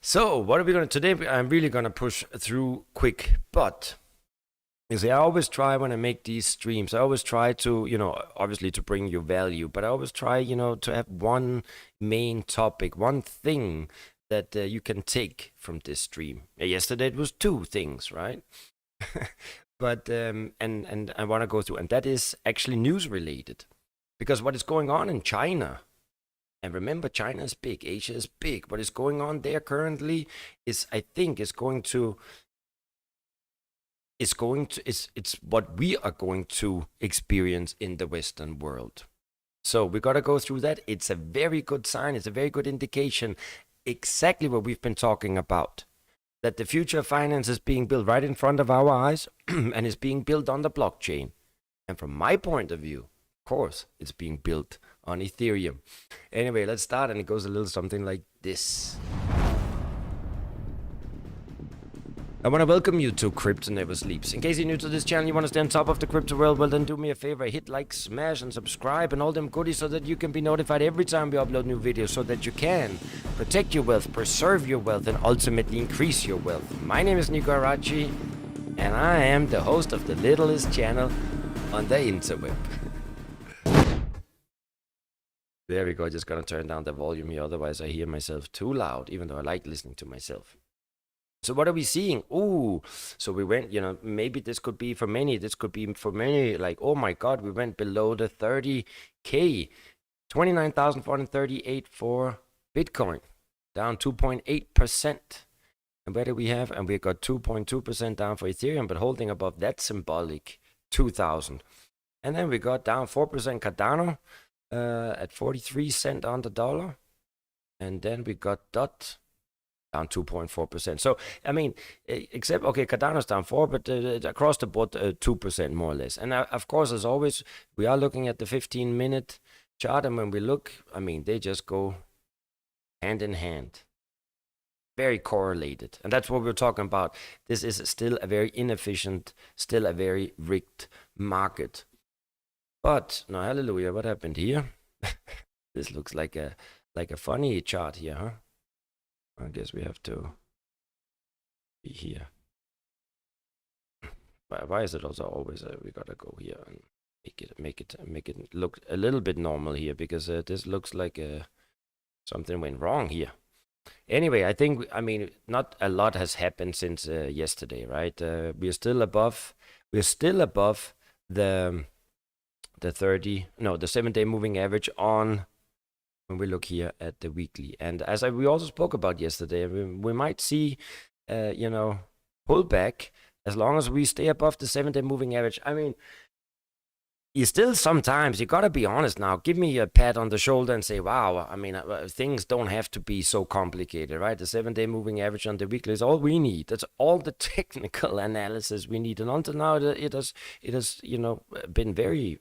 So what are we going to today? I'm really going to push through quick, but you see, I always try when I make these streams, I always try to, obviously to bring you value, but I always try, to have one main topic, one thing that you can take from this stream. Yesterday it was two things, right? But and I want to go through, and that is actually news related, because what is going on in China, and remember, China is big, Asia is big. What is going on there currently is, I think, it's what we are going to experience in the Western world. So we got to go through that. It's a very good sign. It's a very good indication, exactly what we've been talking about, that the future of finance is being built right in front of our eyes and is being built on the blockchain. And from my point of view, of course, it's being built on Ethereum. Anyway, let's start, and it goes a little something like this. I want to welcome you to Crypto Never Sleeps. In case you're new to this channel, you want to stay on top of the crypto world, well then do me a favor, hit like, smash, and subscribe, and all them goodies so that you can be notified every time we upload new videos, so that you can protect your wealth, preserve your wealth, and ultimately increase your wealth. My name is Nico Arachi, and I am the host of the littlest channel on the interweb. There we go, just gonna turn down the volume here, otherwise I hear myself too loud, even though I like listening to myself. So what are we seeing? Ooh, so we went, maybe this could be for many, like, oh my God, we went below the 30K, 29,438 for Bitcoin, down 2.8%. And where do we have? And we got 2.2% down for Ethereum, but holding above that symbolic 2,000. And then we got down 4% Cardano, at 43 cents on the dollar, and then we got DOT down 2.4%. So I mean, except Cardano's down 4, but across the board 2% more or less. And of course, as always, we are looking at the 15-minute chart, and when we look, I mean, they just go hand in hand, very correlated, and that's what we're talking about. This is still a very inefficient, still a very rigged market. But no, hallelujah, what happened here? This looks like a funny chart here, huh? I guess we have to be here. Why is it also always we gotta go here and make it look a little bit normal here, because this looks like something went wrong here. Anyway, I think, I mean, not a lot has happened since yesterday, right? We're still above the 7-day moving average on, when we look here at the weekly. And as we also spoke about yesterday, we might see, pullback as long as we stay above the 7-day moving average. I mean, you still sometimes, you gotta be honest now, give me a pat on the shoulder and say, wow, I mean, things don't have to be so complicated, right? The 7-day moving average on the weekly is all we need. That's all the technical analysis we need. And until now, it has been very,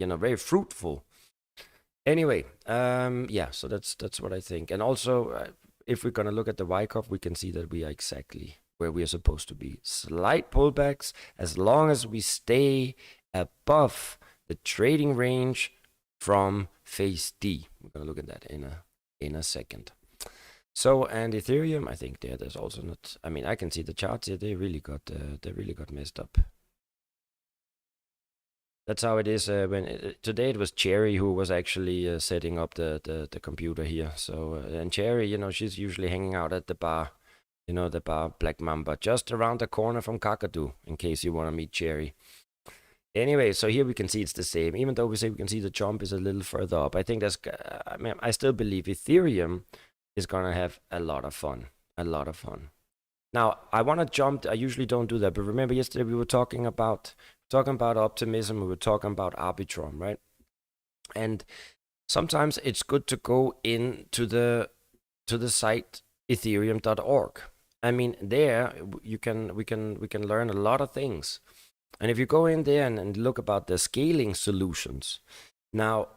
very fruitful. Anyway, so that's what I think. And also, if we're gonna look at the Y-curve, we can see that we are exactly where we are supposed to be. Slight pullbacks, as long as we stay above the trading range from phase D. We're gonna look at that in a second. So, and Ethereum, I think there's also not. I mean, I can see the charts here. They really got messed up. That's how it is. Today it was Cherry who was actually setting up the computer here. So and Cherry, she's usually hanging out at the bar, the bar Black Mamba, just around the corner from Kakadu, in case you want to meet Cherry. Anyway, so here we can see it's the same. Even though we say we can see the jump is a little further up, I think I still believe Ethereum is gonna have a lot of fun. Now I want to jump. I usually don't do that, but remember yesterday we were talking about optimism, we were talking about Arbitrum, right? And sometimes it's good to go into the site ethereum.org. I mean, there we can learn a lot of things. And if you go in there and look about the scaling solutions, now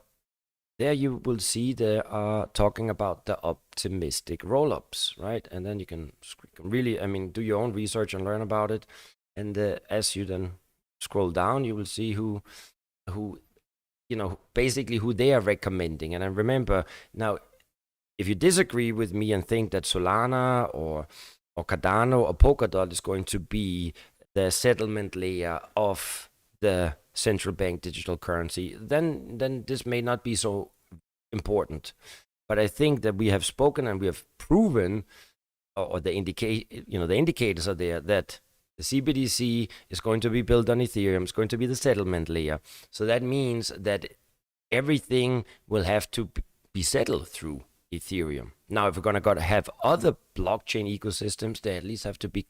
there you will see they are talking about the optimistic rollups, right? And then you can really, do your own research and learn about it. And as you then scroll down, you will see who basically who they are recommending. And I remember now, if you disagree with me and think that Solana or Cardano or Polkadot is going to be the settlement layer of the central bank digital currency, then this may not be so important. But I think that we have spoken and we have proven, or the indicators are there, that the CBDC is going to be built on Ethereum. It's going to be the settlement layer. So that means that everything will have to be settled through Ethereum. Now, if we're going to have other blockchain ecosystems, they at least have to be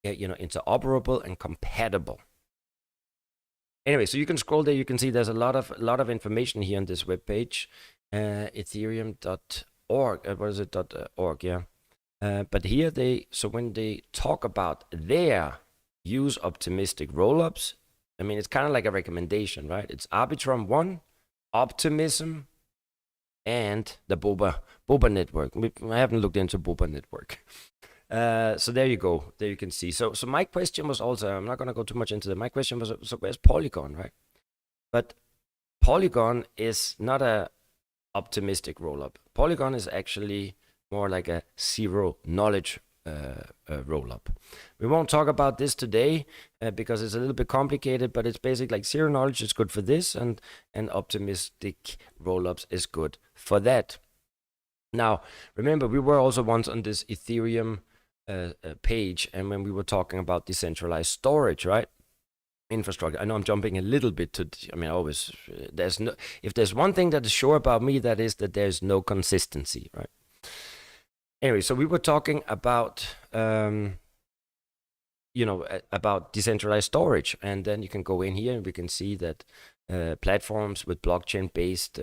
interoperable and compatible. Anyway, so you can scroll there. You can see there's a lot of information here on this webpage, ethereum.org. What is it? .org, yeah. But here when they talk about their use optimistic rollups, I mean, it's kind of like a recommendation, right? It's Arbitrum 1, Optimism, and the Boba network. I haven't looked into Boba network. So there you go. There you can see. So my question was also, I'm not going to go too much into that. My question was, so where's Polygon, right? But Polygon is not a optimistic rollup. Polygon is actually more like a zero knowledge roll-up. We won't talk about this today because it's a little bit complicated, but it's basically like zero knowledge is good for this, and optimistic roll-ups is good for that. Now, remember, we were also once on this Ethereum page, and when we were talking about decentralized storage, right? Infrastructure. I know I'm jumping a little bit to, I mean, always, if there's one thing that is sure about me, that is that there's no consistency, right? Anyway, so we were talking about, about decentralized storage, and then you can go in here and we can see that platforms with blockchain-based,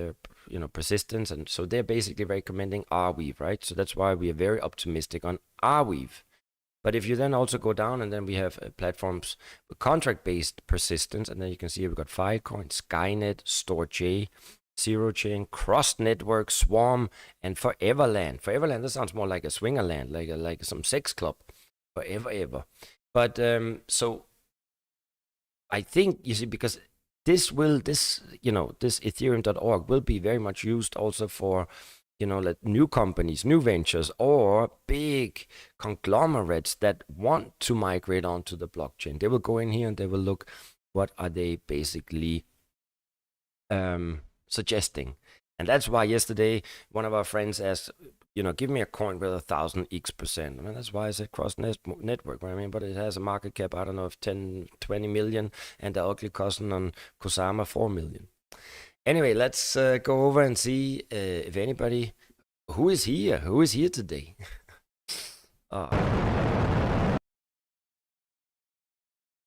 persistence, and so they're basically recommending Arweave, right? So that's why we are very optimistic on Arweave. But if you then also go down, and then we have platforms with contract-based persistence, and then you can see we've got Filecoin, Skynet, StoreJ, Zero Chain, Cross Network, Swarm, and Foreverland. Foreverland, that sounds more like a swingerland, like some sex club. Forever. But so I think, you see, because this Ethereum.org will be very much used also for, like new companies, new ventures, or big conglomerates that want to migrate onto the blockchain. They will go in here and they will look, what are they basically suggesting. And that's why yesterday one of our friends asked, give me a coin with 1,000x%. I mean, that's why I said cross network. I mean, but it has a market cap, I don't know, of 10, 20 million, and the ugly cousin on Kusama 4 million. Anyway, let's go over and see if anybody, who is here today.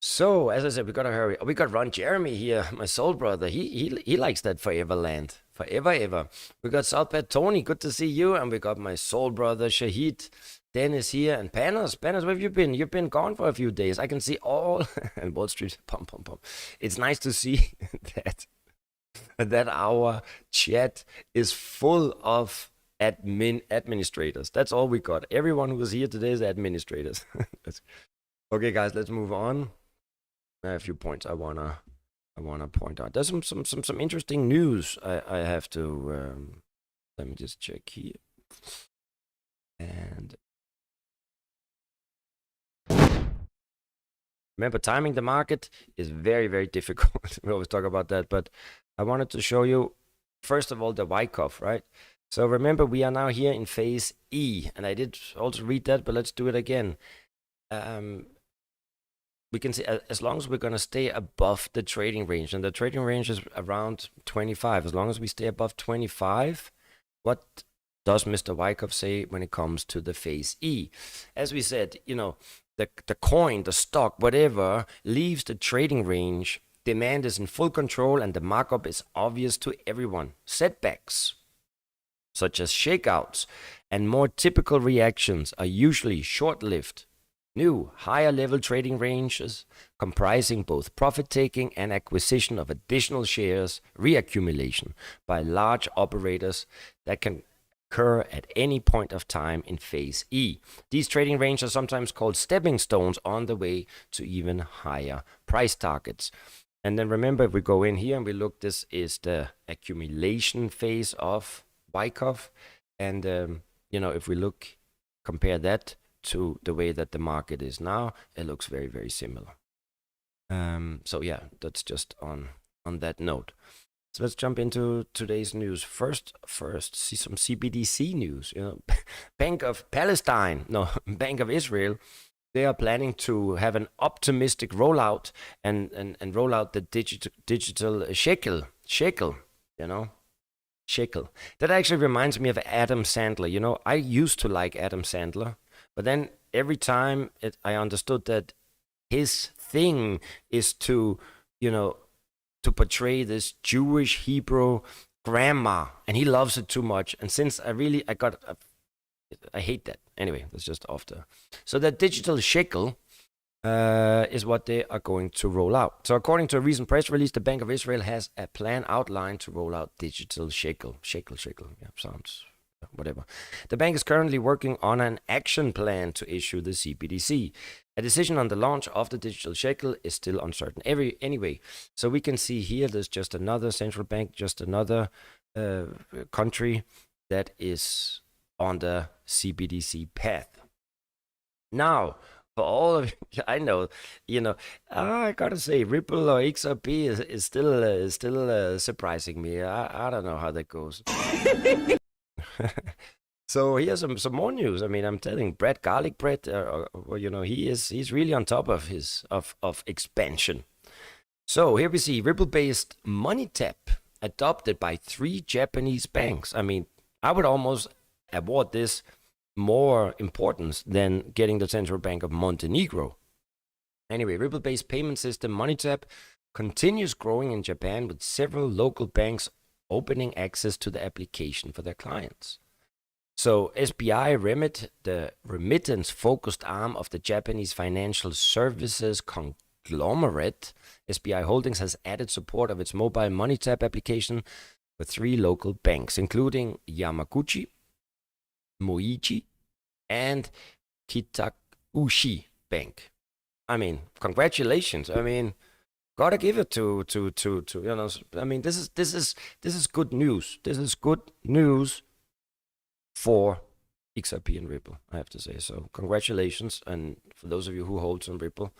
So, as I said, we gotta hurry. We got Ron Jeremy here, my soul brother. He likes that Foreverland. Forever. We got Southpad Tony, good to see you. And we got my soul brother, Shahid. Dennis here. And Panos, where have you been? You've been gone for a few days. I can see all. And Wall Street, pum. It's nice to see that our chat is full of administrators. That's all we got. Everyone who was here today is administrators. Okay, guys, let's move on. I have a few points I wanna point out. There's some interesting news I have to let me just check here. And remember, timing the market is very, very difficult. We always talk about that, but I wanted to show you first of all the Wyckoff, right? So remember, we are now here in phase E, and I did also read that, but let's do it again. We can see as long as we're going to stay above the trading range, and the trading range is around 25. As long as we stay above 25, what does Mr. Wyckoff say when it comes to the phase E? As we said, the coin, the stock, whatever, leaves the trading range, demand is in full control and the markup is obvious to everyone. Setbacks, such as shakeouts and more typical reactions, are usually short-lived. New, higher-level trading ranges comprising both profit-taking and acquisition of additional shares, reaccumulation by large operators that can occur at any point of time in phase E. These trading ranges are sometimes called stepping stones on the way to even higher price targets. And then remember, if we go in here and we look, this is the accumulation phase of Wyckoff. And if we compare that to the way that the market is now, it looks very, very similar. So yeah, that's just on that note. So let's jump into today's news. First, see some CBDC news. Bank of Palestine, no, Bank of Israel. They are planning to have an optimistic rollout and roll out the digital shekel. Shekel. That actually reminds me of Adam Sandler. I used to like Adam Sandler, but then every time I understood that his thing is to portray this Jewish Hebrew grandma, and he loves it too much. And since I hate that. Anyway, that's just after. So that digital shekel is what they are going to roll out. So according to a recent press release, the Bank of Israel has a plan outlined to roll out digital shekel. Shekel. Yeah, sounds whatever. The bank is currently working on an action plan to issue the CBDC. A decision on the launch of the digital shekel is still uncertain. Anyway, so we can see here there's just another central bank, just another country that is on the CBDC path. Now, for all of you, I know, I gotta say, Ripple or XRP is still surprising me. I don't know how that goes. So here's some more news. I mean, I'm telling Brett Garlic Bread, he's really on top of his expansion. So here we see Ripple-based money tap adopted by 3 Japanese banks. I mean, I would almost award this more importance than getting the Central Bank of Montenegro. Anyway, Ripple-based payment system MoneyTap continues growing in Japan, with several local banks opening access to the application for their clients. So SBI Remit, the remittance-focused arm of the Japanese financial services conglomerate, SBI Holdings, has added support of its mobile MoneyTap application for 3 local banks, including Yamaguchi, Moichi, and Kitaushi Bank. I mean, congratulations. I mean, gotta give it to I mean, this is good news. This is good news for XRP and Ripple, I have to say. So congratulations, and for those of you who hold some Ripple,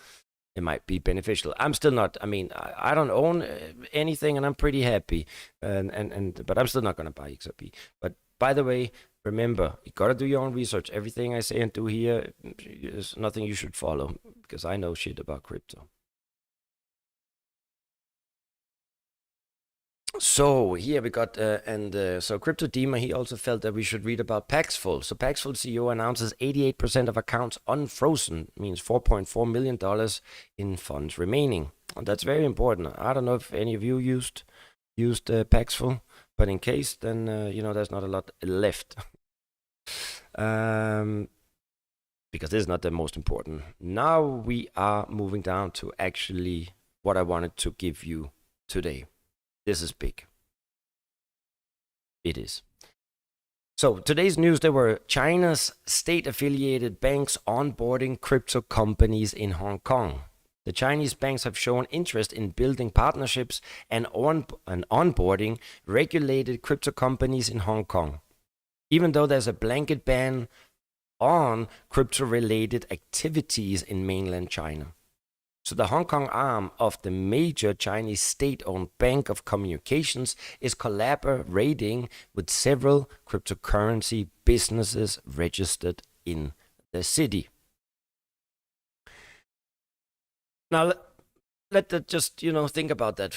it might be beneficial. I'm still not. I mean, I don't own anything, and I'm pretty happy. But I'm still not gonna buy XRP. But by the way, remember, you gotta do your own research. Everything I say and do here is nothing you should follow, because I know shit about crypto. So here we got, so Crypto Dima, he also felt that we should read about Paxful. So Paxful CEO announces 88% of accounts unfrozen, means $4.4 million in funds remaining. And that's very important. I don't know if any of you used Paxful, but in case, then, there's not a lot left. Because this is not the most important. Now we are moving down to actually what I wanted to give you today. This is big. It is. So today's news, there were China's state-affiliated banks onboarding crypto companies in Hong Kong. The Chinese banks have shown interest in building partnerships and onboarding regulated crypto companies in Hong Kong, even though there's a blanket ban on crypto-related activities in mainland China. So the Hong Kong arm of the major Chinese state-owned Bank of Communications is collaborating with several cryptocurrency businesses registered in the city. Now, let just, think about that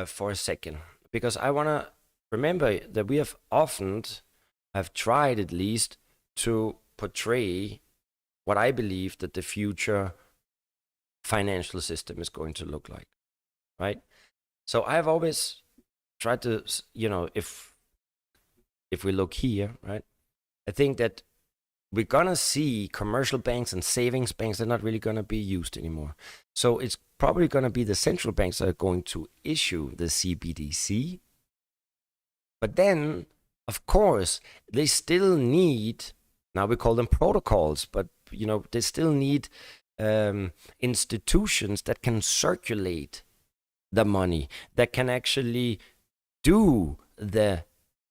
for a second, because I want to remember that we have tried at least to portray what I believe that the future financial system is going to look like, right? So I've always tried to, if we look here, right, I think that we're gonna see commercial banks and savings banks, they're not really gonna be used anymore. So it's probably gonna be the central banks that are going to issue the CBDC. But then, of course, they still need, now we call them protocols, but they still need institutions that can circulate the money, that can actually do the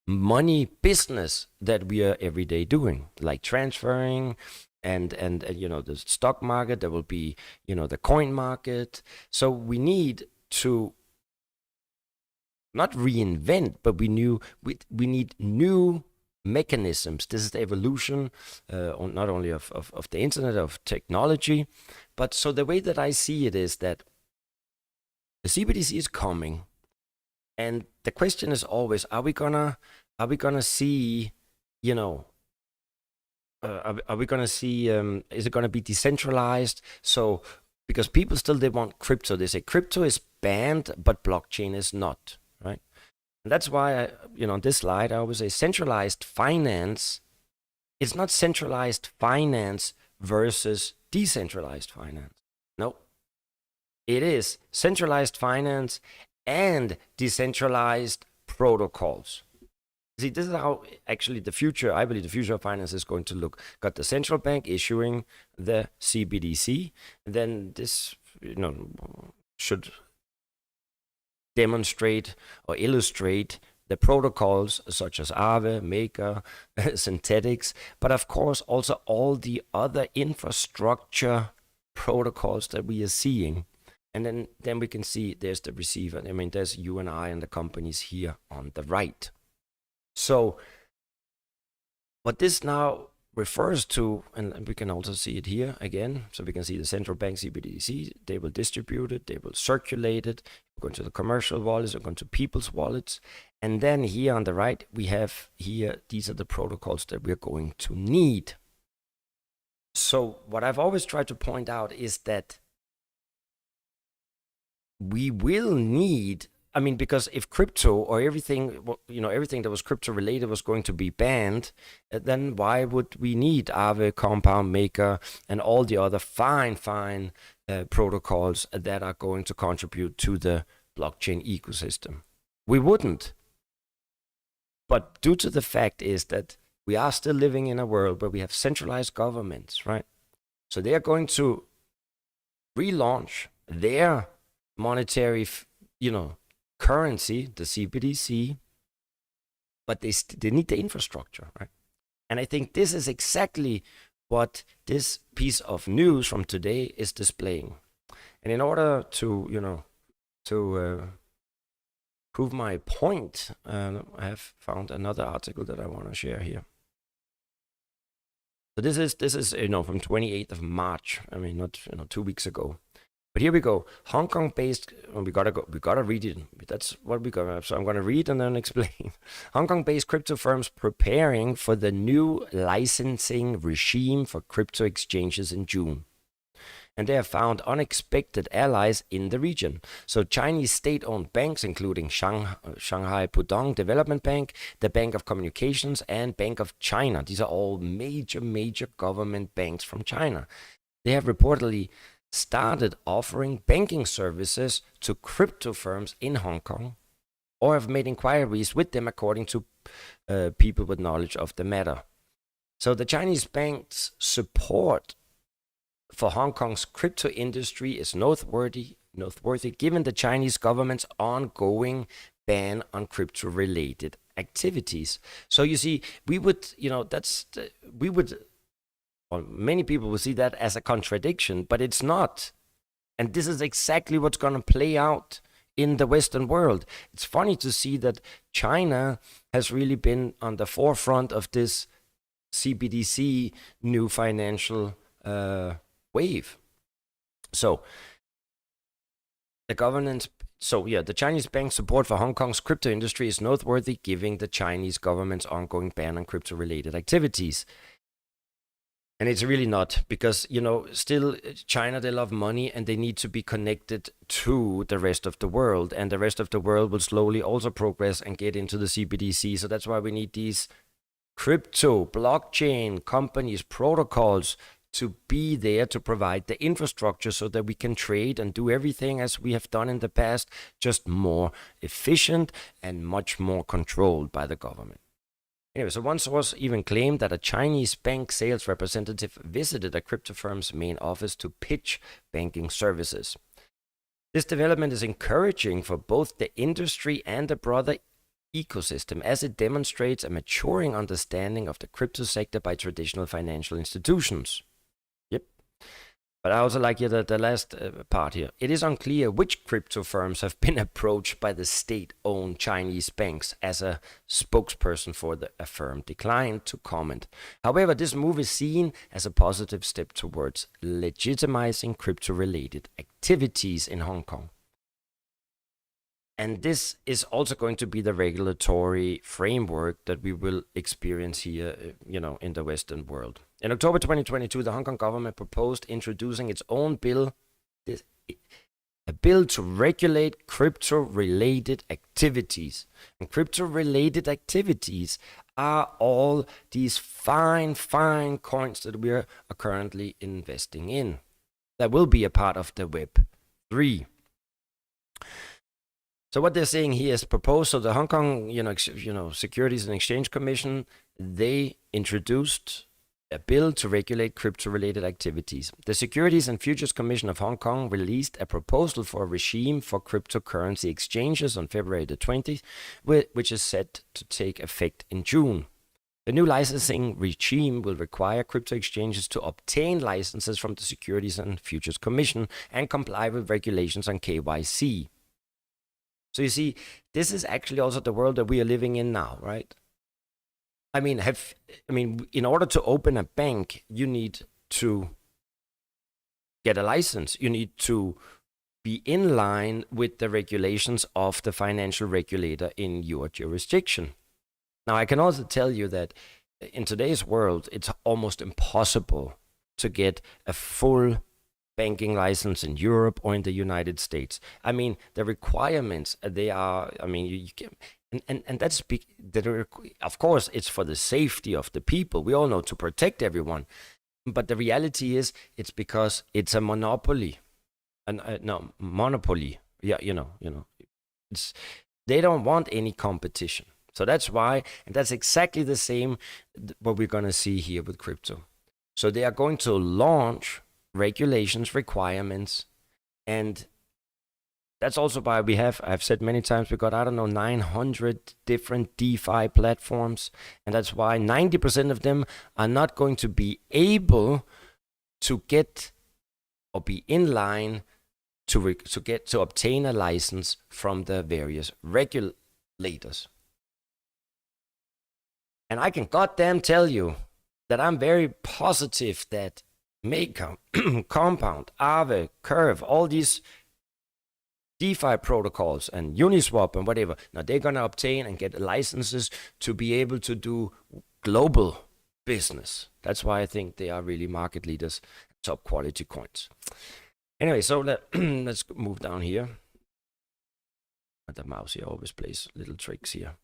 money business that we are every day doing, like transferring and the stock market. There will be the coin market. So we need to not reinvent, but we need new mechanisms. This is the evolution, not only of the internet, of technology, but so the way that I see it is that the CBDC is coming, and the question is always: are we gonna see, are we gonna see? Is it gonna be decentralized? So because people still they want crypto, they say crypto is banned, but blockchain is not, right? And that's why on this slide I always say centralized finance. It's not centralized finance versus decentralized finance. No, it is centralized finance and decentralized protocols. See, this is how actually the future, I believe the future of finance is going to look. Got the central bank issuing the CBDC, then this should demonstrate or illustrate the protocols such as Aave, Maker, Synthetics, but of course also all the other infrastructure protocols that we are seeing. And then we can see there's the receiver. I mean, there's you and I and the companies here on the right. So what this now refers to, and we can also see it here again, so we can see the central bank CBDC, they will distribute it, they will circulate it, we're going to the commercial wallets, we're going to people's wallets, and then here on the right, we have here, these are the protocols that we're going to need. So what I've always tried to point out is that we will need, I mean, because if crypto or everything, everything that was crypto related was going to be banned, then why would we need Aave, Compound, Maker, and all the other fine protocols that are going to contribute to the blockchain ecosystem? We wouldn't. But due to the fact is that we are still living in a world where we have centralized governments, right? So they are going to relaunch their monetary, currency, the CBDC, but they need the infrastructure, right? And I think this is exactly what this piece of news from today is displaying. And in order to, prove my point, I have found another article that I want to share here. So this is from 28th of March. I mean, not 2 weeks ago. But here we go. Hong Kong-based, we gotta read it. That's what we got. So I'm gonna read and then explain. Hong Kong-based crypto firms preparing for the new licensing regime for crypto exchanges in June. And they have found unexpected allies in the region. So Chinese state-owned banks, including Shanghai Pudong Development Bank, the Bank of Communications, and Bank of China. These are all major government banks from China. They have reportedly started offering banking services to crypto firms in Hong Kong, or have made inquiries with them, according to people with knowledge of the matter. So the Chinese bank's support for Hong Kong's crypto industry is noteworthy given the Chinese government's ongoing ban on crypto-related activities. So you see, we would, or many people will see that as a contradiction, but it's not. And this is exactly what's going to play out in the Western world. It's funny to see that China has really been on the forefront of this CBDC new financial wave. So the Chinese bank's support for Hong Kong's crypto industry is noteworthy given the Chinese government's ongoing ban on crypto-related activities. And it's really not, because, still China, they love money and they need to be connected to the rest of the world. And the rest of the world will slowly also progress and get into the CBDC. So that's why we need these crypto, blockchain companies, protocols to be there to provide the infrastructure so that we can trade and do everything as we have done in the past, just more efficient and much more controlled by the government. Anyway, so one source even claimed that a Chinese bank sales representative visited a crypto firm's main office to pitch banking services. This development is encouraging for both the industry and the broader ecosystem as it demonstrates a maturing understanding of the crypto sector by traditional financial institutions. Yep. But I also like here the last part here. It is unclear which crypto firms have been approached by the state-owned Chinese banks, as a spokesperson for the firm declined to comment. However, this move is seen as a positive step towards legitimizing crypto-related activities in Hong Kong. And this is also going to be the regulatory framework that we will experience here, in the Western world. In October 2022, the Hong Kong government proposed introducing its own bill, a bill to regulate crypto-related activities. And crypto-related activities are all these fine coins that we are currently investing in. That will be a part of the Web3. So what they're saying here is proposed. So the Hong Kong, Securities and Exchange Commission, they introduced a bill to regulate crypto-related activities. The Securities and Futures Commission of Hong Kong released a proposal for a regime for cryptocurrency exchanges on February the 20th, which is set to take effect in June. The new licensing regime will require crypto exchanges to obtain licenses from the Securities and Futures Commission and comply with regulations on KYC. So you see, this is actually also the world that we are living in now, right? I mean, in order to open a bank, you need to get a license. You need to be in line with the regulations of the financial regulator in your jurisdiction. Now, I can also tell you that in today's world, it's almost impossible to get a full banking license in Europe or in the United States. I mean, the requirements, they are, you can, and that's, of course, it's for the safety of the people. We all know, to protect everyone. But the reality is, it's because it's a monopoly. Monopoly. Yeah, they don't want any competition. So that's why, and that's exactly the same what we're going to see here with crypto. So they are going to launch regulations, requirements, and that's also why I've said many times, we got, 900 different DeFi platforms, and that's why 90% of them are not going to be able to get or be in line to obtain a license from the various regulators. And I can goddamn tell you that I'm very positive that Maker, Compound, Aave, Curve, all these DeFi protocols and Uniswap and whatever, now they're going to obtain and get licenses to be able to do global business. That's why I think they are really market leaders, top quality coins. Anyway, so let's move down here. The mouse here always plays little tricks here.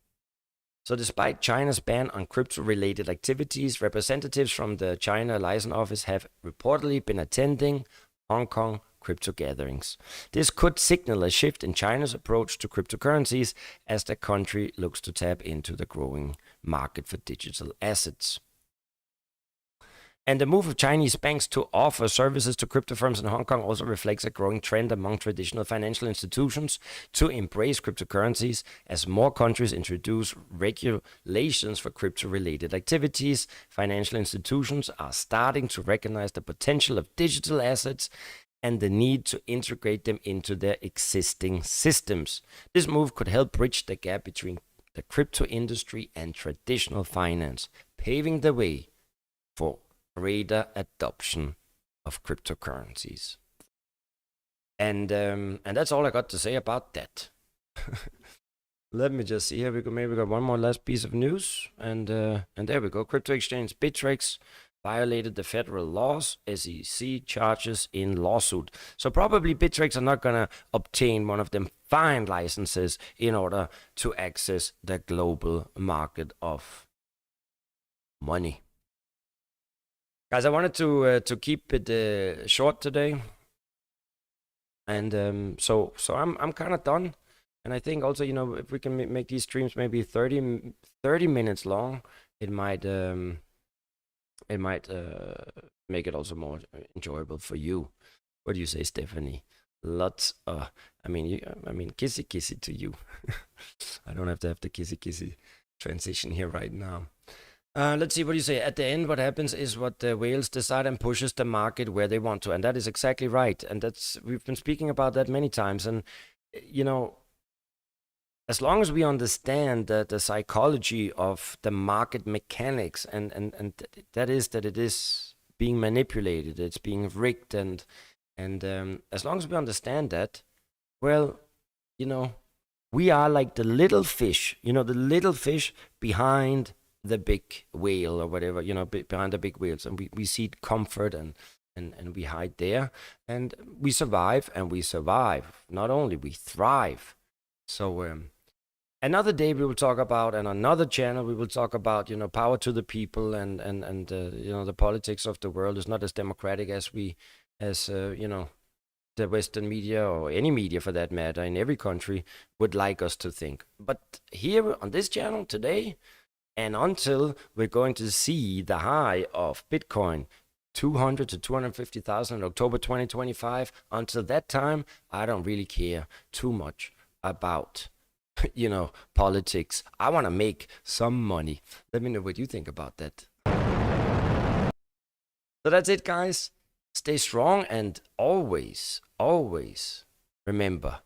So despite China's ban on crypto-related activities, representatives from the China License Office have reportedly been attending Hong Kong crypto gatherings. This could signal a shift in China's approach to cryptocurrencies as the country looks to tap into the growing market for digital assets. And the move of Chinese banks to offer services to crypto firms in Hong Kong also reflects a growing trend among traditional financial institutions to embrace cryptocurrencies as more countries introduce regulations for crypto-related activities. Financial institutions are starting to recognize the potential of digital assets and the need to integrate them into their existing systems. This move could help bridge the gap between the crypto industry and traditional finance, paving the way for greater adoption of cryptocurrencies. And that's all I got to say about that. Let me just see here. Maybe got one more last piece of news, and there we go. Crypto exchange Bittrex violated the federal laws. SEC charges in lawsuit. So probably Bittrex are not gonna obtain one of them fine licenses in order to access the global market of money. Guys, I wanted to keep it short today, and so I'm kind of done. And I think also, if we can make these streams maybe 30 minutes long, it might make it also more enjoyable for you. What do you say, Stephanie? Lots of, I mean, kissy kissy to you. I don't have to have the kissy kissy transition here right now. Let's see what you say. At the end, what happens is what the whales decide and pushes the market where they want to, and that is exactly right. And we've been speaking about that many times. And you know, as long as we understand the psychology of the market mechanics, and that is that it is being manipulated, it's being rigged, and as long as we understand that, well, you know, we are like the little fish, the little fish behind the big whale or whatever, behind the big whales, and we seek comfort and we hide there, and we survive, and we survive. Not only we thrive. So another day we will talk about, and another channel we will talk about, power to the people, and the politics of the world is not as democratic as the Western media, or any media for that matter, in every country would like us to think. But here on this channel today, and until we're going to see the high of Bitcoin, 200 to 250,000 in October 2025, until that time, I don't really care too much about politics. I want to make some money. Let me know what you think about that. So that's it, guys. Stay strong, and always, always remember,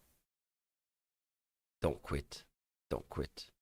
don't quit. Don't quit.